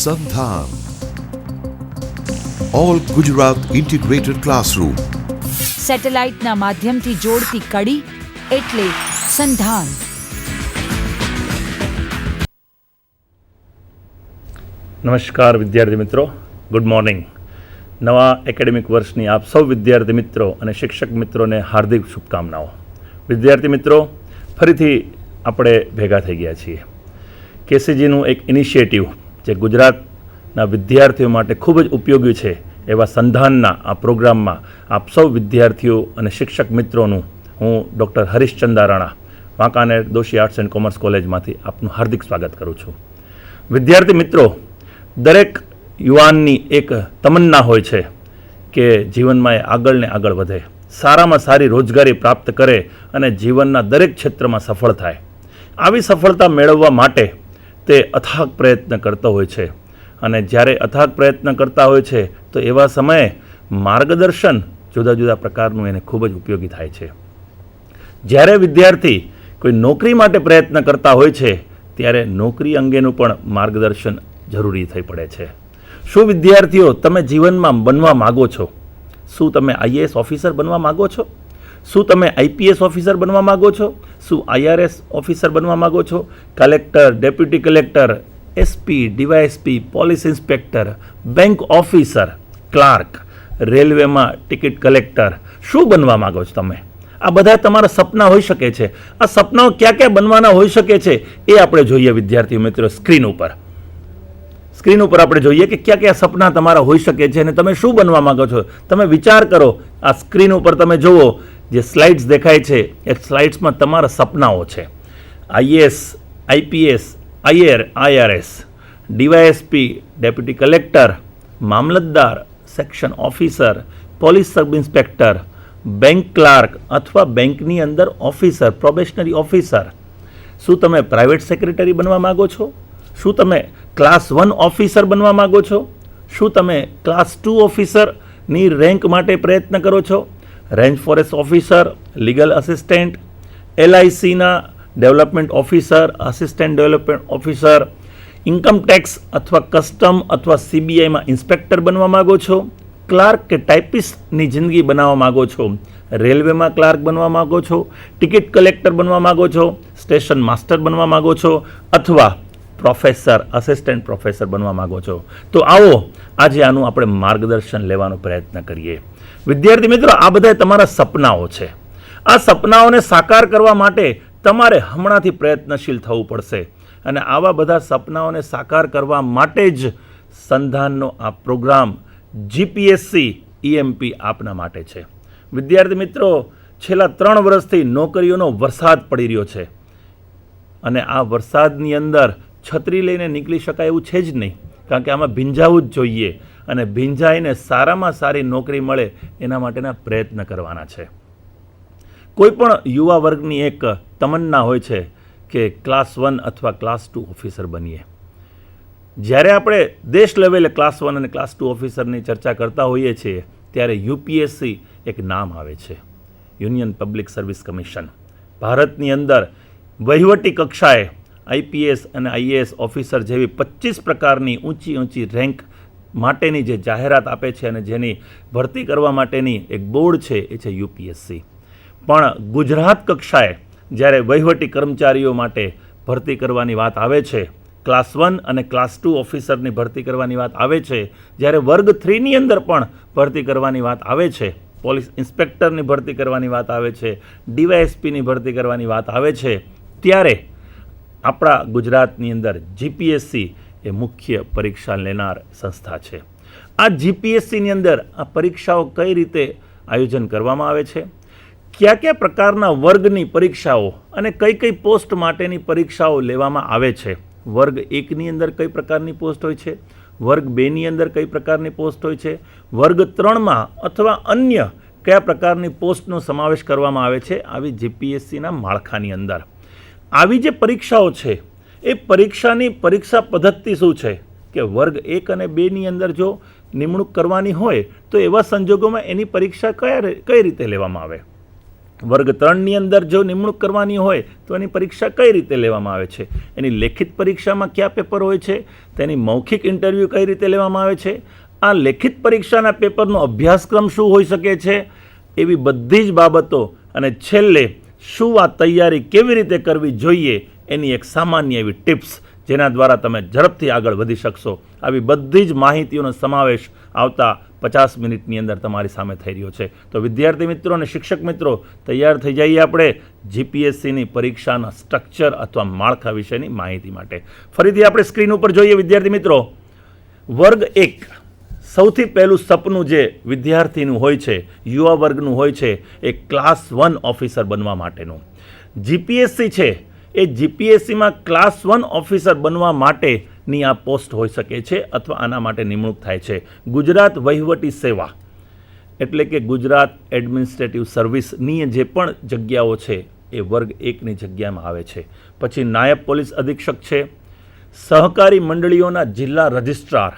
સંધાન all Gujarat integrated classroom. સેટેલાઇટના માધ્યમથી જોડતી કડી એટલે સંધાન. નમસ્કાર વિદ્યાર્થી મિત્રો, ગુડ મોર્નિંગ. નવા એકેડેમિક વર્ષની આપ સૌ વિદ્યાર્થી મિત્રો અને શિક્ષક મિત્રોને હાર્દિક શુભકામનાઓ. વિદ્યાર્થી મિત્રો, ફરીથી આપણે ભેગા થઈ ગયા છીએ. કેસીજીનું એક ઇનિશિયેટિવ જે ગુજરાતના વિદ્યાર્થીઓ માટે ખૂબ જ ઉપયોગી છે એવા સંધાનના આ પ્રોગ્રામમાં આપ સૌ વિદ્યાર્થીઓ અને શિક્ષક મિત્રોનું હું doctor Harishchandra Rana, Wankaner Doshi arts and commerce કોલેજમાંથી આપનું હાર્દિક સ્વાગત કરું છું. વિદ્યાર્થી મિત્રો, દરેક યુવાનની એક તમન્ના હોય છે કે જીવનમાં એ આગળ ને આગળ વધે, સારામાં સારી રોજગારી પ્રાપ્ત કરે અને જીવનના દરેક ક્ષેત્રમાં સફળ થાય. આવી સફળતા મેળવવા માટે તે અથાગ પ્રયત્ન કરતો હોય છે અને જ્યારે અથાગ પ્રયત્ન કરતા હોય છે તો એવા સમયે માર્ગદર્શન જુદા જુદા પ્રકારનું એને ખૂબ જ ઉપયોગી થાય છે. જ્યારે વિદ્યાર્થી કોઈ નોકરી માટે પ્રયત્ન કરતા હોય છે ત્યારે નોકરી અંગેનું પણ માર્ગદર્શન જરૂરી થઈ પડે છે. શું વિદ્યાર્થીઓ તમે જીવનમાં બનવા માગો છો? શું તમે આઈએએસ ઓફિસર બનવા માગો છો? શું તમે આઈપીએસ ઓફિસર બનવા માગો છો? શું આઈઆરએસ ઓફિસર બનવા માગો છો? Collector, deputy collector, SP, DYSP, police inspector, bank officer, clerk, રેલવેમાં ટિકિટ કલેક્ટર, શું બનવા માગો છો તમે? આ બધા તમારા સપના હોઈ શકે છે. આ સપનાઓ ક્યાં ક્યાં બનવાના હોઈ શકે છે એ આપણે જોઈએ વિદ્યાર્થીઓ મિત્રો. સ્ક્રીન ઉપર આપણે જોઈએ કે ક્યાં ક્યાં સપના તમારા હોઈ શકે છે અને તમે શું બનવા માંગો છો. તમે વિચાર કરો. આ સ્ક્રીન ઉપર તમે જુઓ, જે સ્લાઇડ્સ દેખાય છે એ સ્લાઇડ્સમાં તમારા સપનાઓ છે. IAS, IPS, IRS, DYSP, deputy collector, મામલતદાર, section officer, police sub inspector, bank clerk અથવા બેંકની અંદર ઓફિસર, પ્રોબેશનરી ઓફિસર. શું તમે પ્રાઇવેટ સેક્રેટરી બનવા માગો છો? શું તમે ક્લાસ 1 ઓફિસર બનવા માગો છો? શું તમે ક્લાસ 2 ઓફિસરની રેન્ક માટે પ્રયત્ન કરો છો? Range forest officer, legal assistant, એલઆઈસીના development officer, assistant development officer, income tax અથવા કસ્ટમ અથવા સીબીઆઈમાં ઇન્સ્પેક્ટર બનવા માગો છો? ક્લાર્ક કે ટાઈપિસ્ટની જિંદગી બનાવવા માગો છો? રેલવેમાં ક્લાર્ક બનવા માગો છો? ટિકિટ કલેક્ટર બનવા માગો છો? સ્ટેશન માસ્ટર બનવા માગો છો? અથવા પ્રોફેસર, આસિસ્ટન્ટ પ્રોફેસર બનવા માગો છો? તો આવો આજે આનું આપણે માર્ગદર્શન લેવાનો પ્રયત્ન કરીએ. વિદ્યાર્થી મિત્રો, આ બધા તમારા સપનાઓ છે. આ સપનાઓને સાકાર કરવા માટે તમારે હમણાંથી પ્રયત્નશીલ થવું પડશે અને આવા બધા સપનાઓને સાકાર કરવા માટે જ સંધાનનો આ પ્રોગ્રામ જીપીએસસી ઈએમપી આપના માટે છે. વિદ્યાર્થી મિત્રો, છેલ્લા 3 વર્ષથી નોકરીઓનો વરસાદ પડી રહ્યો છે અને આ વરસાદની અંદર છત્રી લઈને નીકળી શકાય એવું છે જ નહીં, કારણ કે આમાં ભીંજાવું જ જોઈએ અને ભીંજાઈને સારામાં સારી નોકરી મળે એના માટેના પ્રયત્ન કરવાના છે. કોઈ પણ યુવા વર્ગની એક તમન્ના હોય છે કે ક્લાસ 1 અથવા ક્લાસ 2 ઓફિસર બનીએ. જ્યારે આપણે દેશ લેવલે ક્લાસ 1 અને ક્લાસ 2 ઓફિસરની ચર્ચા કરતા હોઈએ છીએ ત્યારે યુપીએસસી એક નામ આવે છે, યુનિયન પબ્લિક સર્વિસ કમિશન. ભારતની અંદર વહીવટી કક્ષાએ આઈપીએસ અને આઈએએસ ઓફિસર જેવી 25 પ્રકારની ઊંચી રેન્ક માટેની જે જાહેરાત આપે છે અને જેની ભરતી કરવા માટેની એક બોર્ડ છે એ છે યુપીએસસી. પણ ગુજરાત કક્ષાએ જ્યારે વહીવટી કર્મચારીઓ માટે ભરતી કરવાની વાત આવે છે, ક્લાસ 1 અને ક્લાસ 2 ઓફિસરની ભરતી કરવાની વાત આવે છે, જ્યારે વર્ગ 3ની અંદર પણ ભરતી કરવાની વાત આવે છે, પોલીસ ઇન્સ્પેક્ટરની ભરતી કરવાની વાત આવે છે, ડીવાયએસપીની ભરતી કરવાની વાત આવે છે, ત્યારે આપણા ગુજરાતની અંદર જીપીએસસી એ મુખ્ય પરીક્ષા લેનાર સંસ્થા છે. આ જીપીએસસીની અંદર આ પરીક્ષાઓ કઈ રીતે આયોજન કરવામાં આવે છે, કયા કયા પ્રકારના વર્ગની પરીક્ષાઓ અને કઈ પોસ્ટ માટેની પરીક્ષાઓ લેવામાં આવે છે, વર્ગ 1ની અંદર કઈ પ્રકારની પોસ્ટ હોય છે, વર્ગ 2ની અંદર કઈ પ્રકારની પોસ્ટ હોય છે, વર્ગ 3માં અથવા અન્ય કયા પ્રકારની પોસ્ટનો સમાવેશ કરવામાં આવે છે આવી જીપીએસસીના માળખાની અંદર. આવી જે પરીક્ષાઓ છે એ પરીક્ષાની પરીક્ષા પદ્ધતિ શું છે કે વર્ગ 1 અને 2ની અંદર જો નિમણૂક કરવાની હોય તો એવા સંજોગોમાં એની પરીક્ષા કઈ રીતે લેવામાં આવે? વર્ગ 3ની અંદર જો નિમણૂક કરવાની હોય તો એની પરીક્ષા કઈ રીતે લેવામાં આવે છે, એની લેખિત પરીક્ષામાં કયા પેપર હોય છે, તેની મૌખિક ઇન્ટરવ્યૂ કઈ રીતે લેવામાં આવે છે, આ લેખિત પરીક્ષાના પેપરનો અભ્યાસક્રમ શું હોઈ શકે છે, એવી બધી જ બાબતો અને છેલ્લે શું આ તૈયારી કેવી રીતે કરવી જોઈએ એની એક સામાન્ય એવી ટિપ્સ જેના દ્વારા તમે ઝડપથી આગળ વધી શકશો. આવી બધી જ માહિતીઓનો સમાવેશ આવતા 50 મિનિટની અંદર તમારી સામે થઈ રહ્યો છે. તો વિદ્યાર્થી મિત્રો અને શિક્ષક મિત્રો તૈયાર થઈ જઈએ આપણે જીપીએસસીની પરીક્ષાના સ્ટ્રક્ચર અથવા માળખા વિશેની માહિતી માટે. ફરીથી આપણે સ્ક્રીન ઉપર જોઈએ વિદ્યાર્થી મિત્રો. વર્ગ 1 સૌથી પહેલું સપનું જે વિદ્યાર્થીનું હોય છે, યુવા વર્ગનું હોય છે, એ ક્લાસ 1 ઓફિસર બનવા માટેનું. જીપીએસસી છે એ જીપીએસસીમાં ક્લાસ 1 ઓફિસર બનવા માટેની આ પોસ્ટ હોઈ શકે છે અથવા આના માટે નિમણૂક થાય છે. ગુજરાત વહીવટી સેવા એટલે કે ગુજરાત એડમિનિસ્ટ્રેટિવ સર્વિસની જે પણ જગ્યાઓ છે એ વર્ગ 1ની જગ્યામાં આવે છે. પછી નાયબ પોલીસ અધિક્ષક છે, સહકારી મંડળીઓના જિલ્લા રજિસ્ટ્રાર,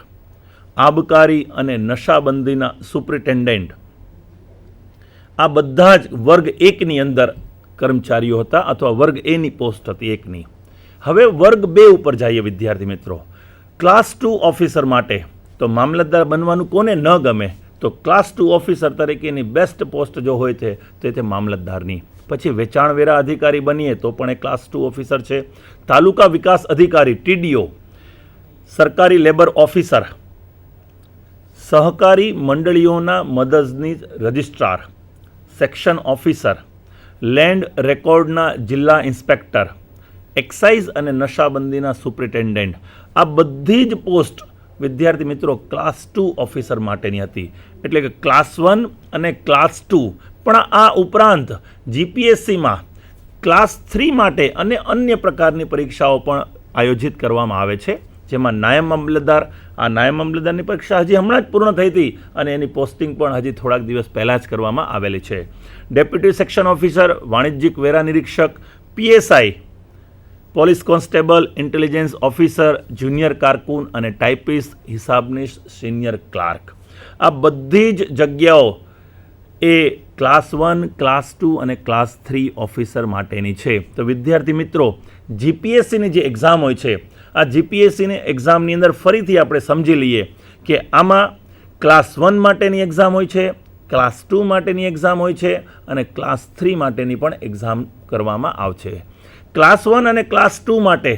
આબકારી અને નશાબંધીના સુપ્રિન્ટેન્ડન્ટ, આ બધા જ વર્ગ 1ની અંદર કર્મચારીઓ હતા અથવા વર્ગ એની પોસ્ટ હતી 1ની. હવે વર્ગ 2 ઉપર જઈએ વિદ્યાર્થી મિત્રો. ક્લાસ 2 ઓફિસર માટે તો મામલતદાર બનવાનું કોને ન ગમે, તો ક્લાસ 2 ઓફિસર તરીકેની બેસ્ટ પોસ્ટ જો હોય છે તો તે મામલતદારની. પછી વેચાણવેરા અધિકારી બનીએ તો પણ એ ક્લાસ 2 ઓફિસર છે. તાલુકા વિકાસ અધિકારી TDO, સરકારી લેબર ઓફિસર, સહકારી મંડળીઓના મદદનીશ રજિસ્ટ્રાર, સેક્શન ઓફિસર, લેન્ડ રેકોર્ડના જિલ્લા ઇન્સ્પેક્ટર, એક્સાઇઝ અને નશાબંધીના સુપ્રિન્ટેન્ડન્ટ, આ બધી જ પોસ્ટ વિદ્યાર્થી મિત્રો ક્લાસ 2 ઓફિસર માટેની હતી. એટલે કે ક્લાસ 1 અને ક્લાસ 2. પણ આ ઉપરાંત જીપીએસસીમાં ક્લાસ 3 માટે અને અન્ય પ્રકારની પરીક્ષાઓ પણ આયોજિત કરવામાં આવે છે, જેમાં નાયબ મામલતદાર, આ નાયબ મામલતદારની પરીક્ષા હજી હમણાં જ પૂર્ણ થઈ હતી અને એની પોસ્ટિંગ પણ હજી થોડાક દિવસ પહેલાં જ કરવામાં આવેલી છે. ડેપ્યુટી સેક્શન ઓફિસર, વાણિજ્યિક વેરા નિરીક્ષક, PSI, police constable, intelligence officer, junior કારકુન અને ટાઈપિસ્ટ, હિસાબનીશ, સિનિયર ક્લાર્ક, આ બધી જ જગ્યાઓ એ ક્લાસ 1, ક્લાસ 2 અને ક્લાસ 3 ઓફિસર માટેની છે. તો વિદ્યાર્થી મિત્રો જીપીએસસીની જે એક્ઝામ હોય છે, આ જીપીએસસીની એક્ઝામની અંદર ફરીથી આપણે સમજી લઈએ કે આમાં ક્લાસ 1 માટેની એક્ઝામ હોય છે, ક્લાસ 2 માટેની એક્ઝામ હોય છે અને ક્લાસ 3 માટેની પણ એક્ઝામ કરવામાં આવશે. ક્લાસ 1 અને ક્લાસ 2 માટે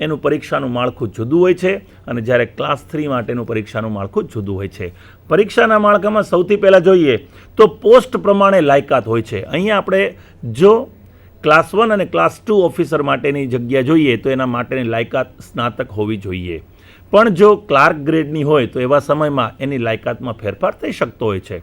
એનું પરીક્ષાનું માળખું જુદું હોય છે અને જ્યારે ક્લાસ 3 માટેનું પરીક્ષાનું માળખું જુદું હોય છે. પરીક્ષાના માળખામાં સૌથી પહેલાં જોઈએ તો પોસ્ટ પ્રમાણે લાયકાત હોય છે. અહીંયા આપણે જો ક્લાસ 1 અને ક્લાસ 2 ઓફિસર માટેની જગ્યા જોઈએ તો એના માટેની લાયકાત સ્નાતક હોવી જોઈએ. પણ જો ક્લાર્ક ગ્રેડની હોય તો એવા સમયમાં એની લાયકાતમાં ફેરફાર થઈ શકતો હોય છે.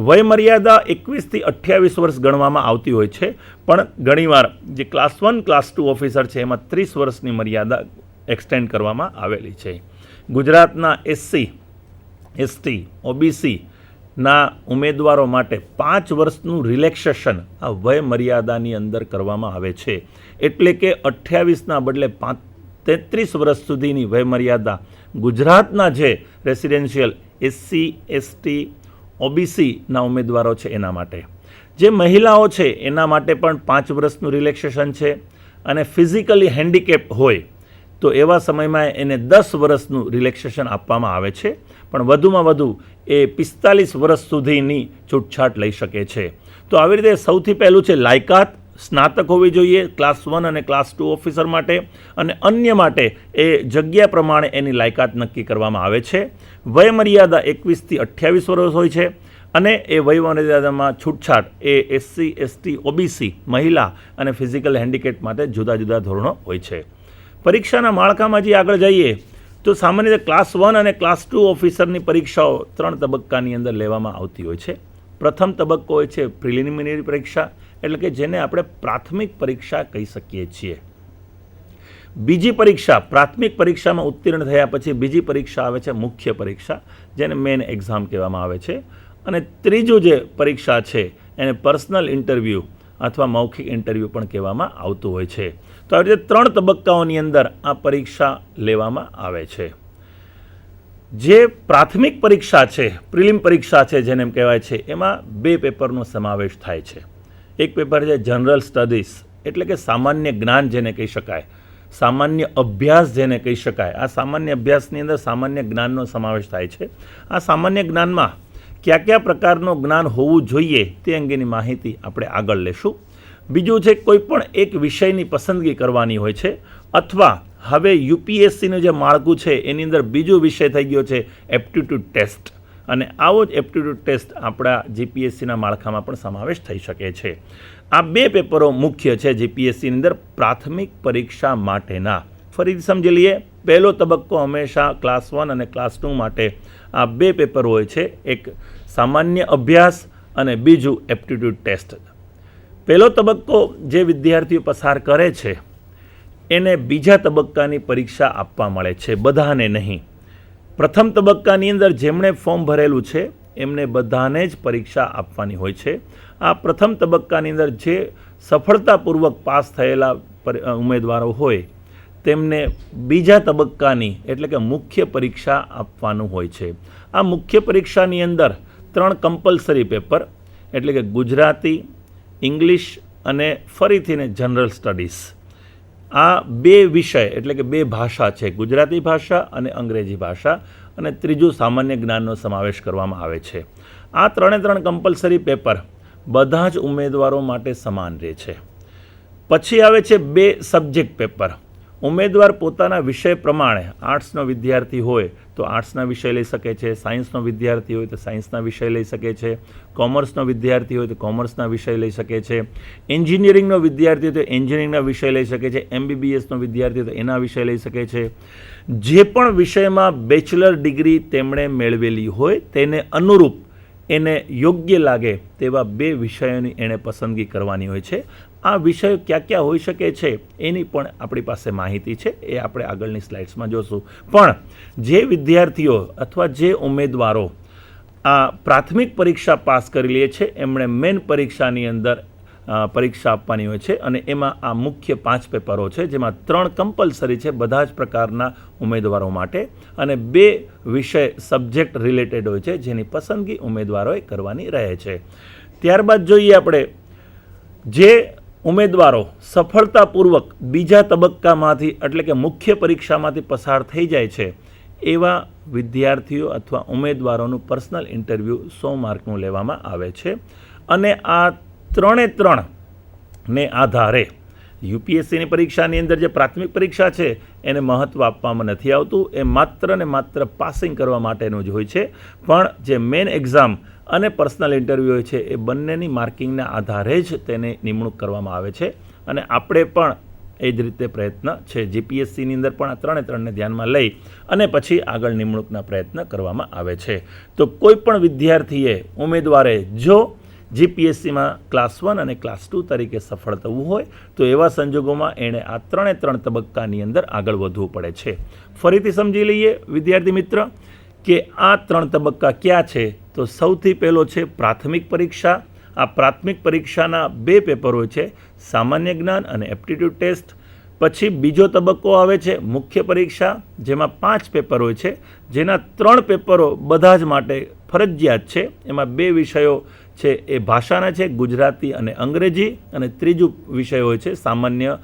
વયમર્યાદા 21 થી 28 વર્ષ ગણવામાં આવતી હોય છે, પણ ઘણીવાર જે ક્લાસ 1, ક્લાસ 2 ઓફિસર છે એમાં 30 વર્ષની મર્યાદા એક્સટેન્ડ કરવામાં આવેલી છે. ગુજરાતના SC, ST, OBC ના ઉમેદવારો માટે 5 વર્ષનું રિલેક્સેશન આ વય મર્યાદાની અંદર કરવામાં આવે છે. એટલે કે 28ના બદલે 33 વર્ષ સુધીની વય મર્યાદા ગુજરાતના જે રેસિડેન્શિયલ SC, ST, OBC ના ઉમેદવારો છે એના માટે. જે મહિલાઓ છે એના માટે પણ 5 વર્ષનું રિલેક્સેશન છે અને ફિઝિકલી હેન્ડીકેપ હોય તો એવા સમયમાં એને 10 વર્ષનું રિલેક્સેશન આપવામાં આવે છે, પણ વધુમાં વધુ એ 45 વર્ષ સુધીની છૂટછાટ લઈ શકે છે. તો આવી રીતે સૌથી પહેલું છે લાયકાત, સ્નાતક હોવી જોઈએ ક્લાસ 1 અને ક્લાસ 2 ઓફિસર માટે, અને અન્ય માટે એ જગ્યા પ્રમાણે એની લાયકાત નક્કી કરવામાં આવે છે. વયમર્યાદા 21 થી 28 વર્ષ હોય છે અને એ વયમર્યાદામાં છૂટછાટ એ SC, ST, OBC, મહિલા અને ફિઝિકલ હેન્ડીકેપ માટે જુદા જુદા ધોરણો હોય છે. પરીક્ષાના માળખામાં જે આગળ જઈએ તો સામાન્ય રીતે ક્લાસ 1 અને ક્લાસ 2 ઓફિસરની પરીક્ષાઓ 3 તબક્કાની અંદર લેવામાં આવતી હોય છે. પ્રથમ તબક્કો હોય છે પ્રિલિમિનરી પરીક્ષા, એટલે કે જેને આપણે પ્રાથમિક પરીક્ષા કહી શકીએ છીએ. બીજી પરીક્ષા, પ્રાથમિક પરીક્ષામાં ઉત્તીર્ણ થયા પછી બીજી પરીક્ષા આવે છે મુખ્ય પરીક્ષા, જેને મેઇન એક્ઝામ કહેવામાં આવે છે. અને ત્રીજું જે પરીક્ષા છે એને પર્સનલ ઇન્ટરવ્યૂ અથવા મૌખિક ઇન્ટરવ્યૂ પણ કહેવામાં આવતું હોય છે. તો આવી રીતે 3 તબક્કાઓની અંદર આ પરીક્ષા લેવામાં આવે છે. જે પ્રાથમિક પરીક્ષા છે, પ્રિલિમ પરીક્ષા છે જેને એમ કહેવાય છે, એમાં 2 પેપરનો સમાવેશ થાય છે. એક પેપર છે જનરલ સ્ટડીઝ, એટલે કે સામાન્ય જ્ઞાન જેને કહી શકાય, સામાન્ય અભ્યાસ જેને કહી શકાય. આ સામાન્ય અભ્યાસની અંદર સામાન્ય જ્ઞાનનો સમાવેશ થાય છે. આ સામાન્ય જ્ઞાનમાં કયા કયા પ્રકારનું જ્ઞાન હોવું જોઈએ તે અંગેની માહિતી આપણે આગળ લેશું. બીજું છે કોઈ પણ એક વિષયની પસંદગી કરવાની હોય છે, અથવા હવે યુપીએસસીનું જે માળખું છે એની અંદર બીજો વિષય થઈ ગયો છે એપ્ટિટ્યૂડ ટેસ્ટ, અને આવો જ એપ્ટિટ્યૂડ ટેસ્ટ આપણા જીપીએસસીના માળખામાં પણ સમાવેશ થઈ શકે છે. આ બે પેપરો મુખ્ય છે જીપીએસસીની અંદર પ્રાથમિક પરીક્ષા માટેના. ફરીથી સમજી લઈએ, પહેલો તબક્કો હંમેશા ક્લાસ 1 અને ક્લાસ 2 માટે આ બે પેપર હોય છે, એક સામાન્ય અભ્યાસ અને બીજું એપ્ટિટ્યૂડ ટેસ્ટ. પહેલો તબક્કો જે વિદ્યાર્થીઓ પસાર કરે છે એને બીજા તબક્કાની પરીક્ષા આપવા મળે છે, બધાને નહીં. પ્રથમ તબક્કાની અંદર જેમણે ફોર્મ ભરેલું છે એમને બધાને જ પરીક્ષા આપવાની હોય છે. આ પ્રથમ તબક્કાની અંદર જે સફળતાપૂર્વક પાસ થયેલા ઉમેદવારો હોય તેમને બીજા તબક્કાની એટલે કે મુખ્ય પરીક્ષા આપવાનું હોય છે. આ મુખ્ય પરીક્ષાની અંદર 3 કમ્પલસરી પેપર એટલે કે ગુજરાતી, ઇંગ્લિશ અને ફરીથીને જનરલ સ્ટડીઝ, આ બે વિષય એટલે કે બે ભાષા છે, ગુજરાતી ભાષા અને અંગ્રેજી ભાષા, અને ત્રીજું સામાન્ય જ્ઞાનનો સમાવેશ કરવામાં આવે છે. આ 3 કમ્પલસરી પેપર બધા જ ઉમેદવારો માટે સમાન રહે છે. પછી આવે છે 2 સબ્જેક્ટ પેપર. ઉમેદવાર પોતાના વિષય પ્રમાણે, આર્ટ્સનો વિદ્યાર્થી હોય તો આર્ટ્સના વિષય લઈ શકે છે, સાયન્સનો વિદ્યાર્થી હોય તો સાયન્સના વિષય લઈ શકે છે, કોમર્સનો વિદ્યાર્થી હોય તો કોમર્સના વિષય લઈ શકે છે, એન્જિનિયરિંગનો વિદ્યાર્થી હોય તો એન્જિનિયરિંગના વિષય લઈ શકે છે, MBBSનો વિદ્યાર્થી હોય તો એના વિષય લઈ શકે છે. જે પણ વિષયમાં બેચલર ડિગ્રી તેમણે મેળવેલી હોય તેને અનુરૂપ એને યોગ્ય લાગે તેવા 2 વિષયોની એણે પસંદગી કરવાની હોય છે. આ વિષયો ક્યાં ક્યાં હોઈ શકે છે એની પણ આપણી પાસે માહિતી છે, એ આપણે આગળની સ્લાઇડ્સમાં જોશું. પણ જે વિદ્યાર્થીઓ અથવા જે ઉમેદવારો આ પ્રાથમિક પરીક્ષા પાસ કરી લે છે એમણે મેઇન પરીક્ષાની અંદર પરીક્ષા આપવાની હોય છે, અને એમાં આ મુખ્ય 5 પેપરો છે, જેમાં 3 કમ્પલસરી છે બધા જ પ્રકારના ઉમેદવારો માટે, અને 2 વિષય સબ્જેક્ટ રિલેટેડ હોય છે જેની પસંદગી ઉમેદવારોએ કરવાની રહે છે. ત્યારબાદ જોઈએ આપણે જે ઉમેદવારો સફળતાપૂર્વક બીજા તબક્કામાંથી એટલે કે મુખ્ય પરીક્ષામાંથી પસાર થઈ જાય છે એવા વિદ્યાર્થીઓ અથવા ઉમેદવારોનું પર્સનલ ઇન્ટરવ્યૂ 100 માર્કનું લેવામાં આવે છે. અને આ 3 ને આધારે યુપીએસસીની પરીક્ષાની અંદર જે પ્રાથમિક પરીક્ષા છે એને મહત્ત્વ આપવામાં નથી આવતું, એ માત્ર ને માત્ર પાસિંગ કરવા માટેનું જ હોય છે. પણ જે મેઇન એક્ઝામ અને પર્સનલ ઇન્ટરવ્યૂ હોય છે એ બંનેની માર્કિંગના આધારે જ તેને નિમણૂક કરવામાં આવે છે, અને આપણે પણ એ જ રીતે પ્રયત્ન છે જીપીએસસીની અંદર પણ આ 3ને ધ્યાનમાં લઈ અને પછી આગળ નિમણૂકના પ્રયત્ન કરવામાં આવે છે. તો કોઈ પણ વિદ્યાર્થીએ, ઉમેદવારે જો જીપીએસસીમાં ક્લાસ 1 અને ક્લાસ 2 તરીકે સફળ થવું હોય તો એવા સંજોગોમાં એણે આ 3 તબક્કાની અંદર આગળ વધવું પડે છે. ફરીથી સમજી લઈએ વિદ્યાર્થી મિત્ર કે આ 3 તબક્કા ક્યાં છે. તો સૌથી પહેલો છે પ્રાથમિક પરીક્ષા. આ પ્રાથમિક પરીક્ષાના 2 પેપરો છે, સામાન્ય જ્ઞાન અને એપ્ટિટ્યૂડ ટેસ્ટ. પછી બીજો તબક્કો આવે છે મુખ્ય પરીક્ષા, જેમાં 5 પેપર હોય છે, જેના 3 પેપરો બધા જ માટે ફરજિયાત છે. એમાં 2 વિષયો છે એ ભાષાના છે, ગુજરાતી અને અંગ્રેજી, અને ત્રીજો વિષય હોય છે સામાન્ય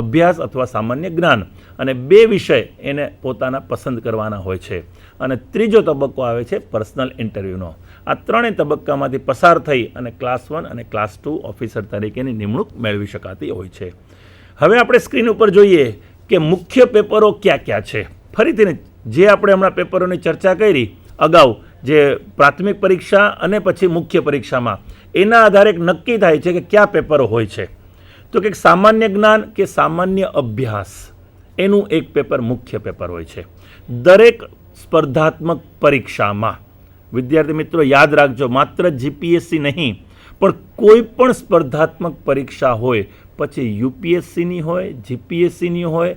અભ્યાસ અથવા સામાન્ય જ્ઞાન, અને 2 વિષય એને પોતાના પસંદ કરવાના હોય છે. અને ત્રીજો તબક્કો આવે છે પર્સનલ ઇન્ટરવ્યૂનો. આ 3 તબક્કામાંથી પસાર થઈ અને ક્લાસ 1 અને ક્લાસ 2 ઓફિસર તરીકેની નિમણૂક મેળવી શકાતી હોય છે. હવે આપણે સ્ક્રીન ઉપર જોઈએ કે મુખ્ય પેપરો ક્યાં ક્યાં છે. ફરીથી જે આપણે હમણાં પેપરોની ચર્ચા કરી અગાઉ, જે પ્રાથમિક પરીક્ષા અને પછી મુખ્ય પરીક્ષામાં, એના આધારે નક્કી થાય છે કે કયા પેપરો હોય છે. તો કે સામાન્ય જ્ઞાન કે સામાન્ય અભ્યાસ એનું એક પેપર મુખ્ય પેપર હોય છે. દરેક સ્પર્ધાત્મક પરીક્ષામાં વિદ્યાર્થી મિત્રો યાદ રાખજો, માત્ર જીપીએસસી નહીં પણ કોઈ પણ સ્પર્ધાત્મક પરીક્ષા હોય, પછી યુપીએસસીની હોય, જીપીએસસીની હોય,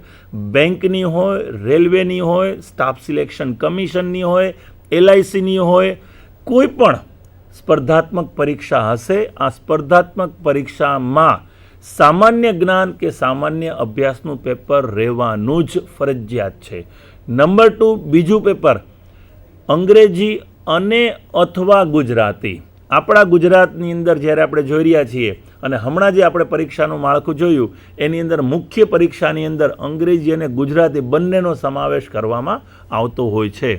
બેંકની હોય, રેલવેની હોય, સ્ટાફ સિલેક્શન કમિશનની હોય, LICની હોય, કોઈ પણ સ્પર્ધાત્મક પરીક્ષા હશે, આ સ્પર્ધાત્મક પરીક્ષામાં સામાન્ય જ્ઞાન કે સામાન્ય અભ્યાસનું પેપર રહેવાનું જ ફરજિયાત છે. નંબર 2 બીજું પેપર અંગ્રેજી અને અથવા ગુજરાતી, આપણા ગુજરાતની અંદર જ્યારે આપણે જોઈ રહ્યા છીએ અને હમણાં જે આપણે પરીક્ષાનું માળખું જોયું એની અંદર મુખ્ય પરીક્ષાની અંદર અંગ્રેજી અને ગુજરાતી બંનેનો સમાવેશ કરવામાં આવતો હોય છે.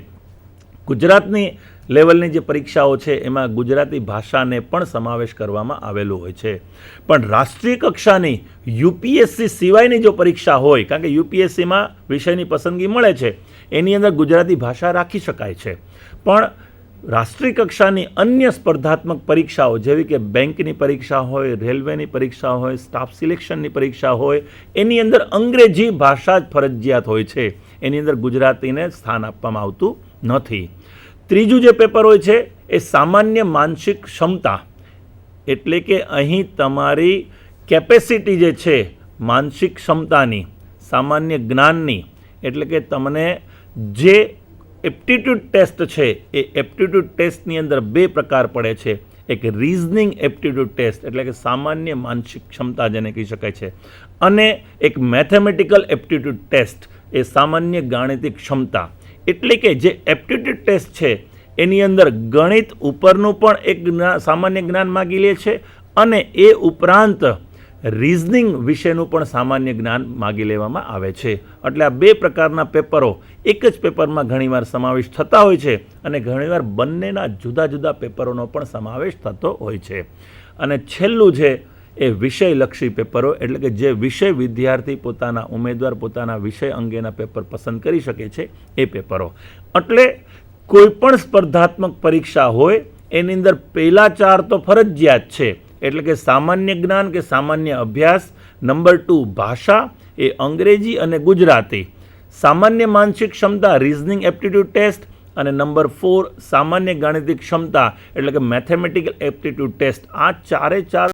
ગુજરાતની લેવલની જે પરીક્ષાઓ છે એમાં ગુજરાતી ભાષાને પણ સમાવેશ કરવામાં આવેલો હોય છે. પણ રાષ્ટ્રીય કક્ષાની યુપીએસસી સિવાયની જો પરીક્ષા હોય, કારણ કે યુપીએસસીમાં વિષયની પસંદગી મળે છે, એની અંદર ગુજરાતી ભાષા રાખી શકાય છે. પણ રાષ્ટ્રીય કક્ષાની અન્ય સ્પર્ધાત્મક પરીક્ષાઓ જેવી કે બેંકની પરીક્ષા હોય, રેલવેની પરીક્ષા હોય, સ્ટાફ સિલેક્શનની પરીક્ષા હોય, એની અંદર અંગ્રેજી ભાષા જ ફરજિયાત હોય છે. એની અંદર ગુજરાતીને સ્થાન આપવામાં આવતું નથી. ત્રીજું જે પેપર હોય છે એ સામાન્ય માનસિક ક્ષમતા, એટલે કે અહીં તમારી કેપેસિટી જે છે માનસિક ક્ષમતાની, સામાન્ય જ્ઞાનની, એટલે કે તમને જે એપ્ટિટ્યૂડ ટેસ્ટ છે એ એપ્ટિટ્યૂડ ટેસ્ટની અંદર બે પ્રકાર પડે છે. એક રિઝનિંગ એપ્ટિટ્યૂડ ટેસ્ટ, એટલે કે સામાન્ય માનસિક ક્ષમતા જેને કહી શકાય છે, અને એક મેથેમેટિકલ એપ્ટિટ્યૂડ ટેસ્ટ, એ સામાન્ય ગાણિતિક ક્ષમતા. એટલે કે જે એપ્ટિટ્યૂડ ટેસ્ટ છે એની અંદર ગણિત ઉપરનું પણ એક સામાન્ય જ્ઞાન માગી લે છે અને એ ઉપરાંત રિઝનિંગ વિશેનું પણ સામાન્ય જ્ઞાન માગી લેવામાં આવે છે. એટલે આ બે પ્રકારના પેપરો એક જ પેપરમાં ઘણીવાર સમાવેશ થતા હોય છે અને ઘણીવાર બંનેના જુદા જુદા પેપરોનો પણ સમાવેશ થતો હોય છે. અને છેલ્લું છે એ વિષયલક્ષી પેપરો, એટલે કે જે વિષય વિદ્યાર્થી પોતાના ઉમેદવાર પોતાના વિષય અંગેના પેપર પસંદ કરી શકે છે એ પેપરો. એટલે કોઈપણ સ્પર્ધાત્મક પરીક્ષા હોય એની અંદર પહેલા 4 તો ફરજિયાત છે, એટલે કે સામાન્ય જ્ઞાન કે સામાન્ય અભ્યાસ, નંબર 2 ભાષા એ અંગ્રેજી અને ગુજરાતી, સામાન્ય માનસિક ક્ષમતા રિઝનિંગ એપ્ટિટ્યૂડ ટેસ્ટ, અને નંબર 4 સામાન્ય ગાણિતિક ક્ષમતા એટલે કે મેથેમેટિકલ એપ્ટિટ્યૂડ ટેસ્ટ. આ ચારે ચાર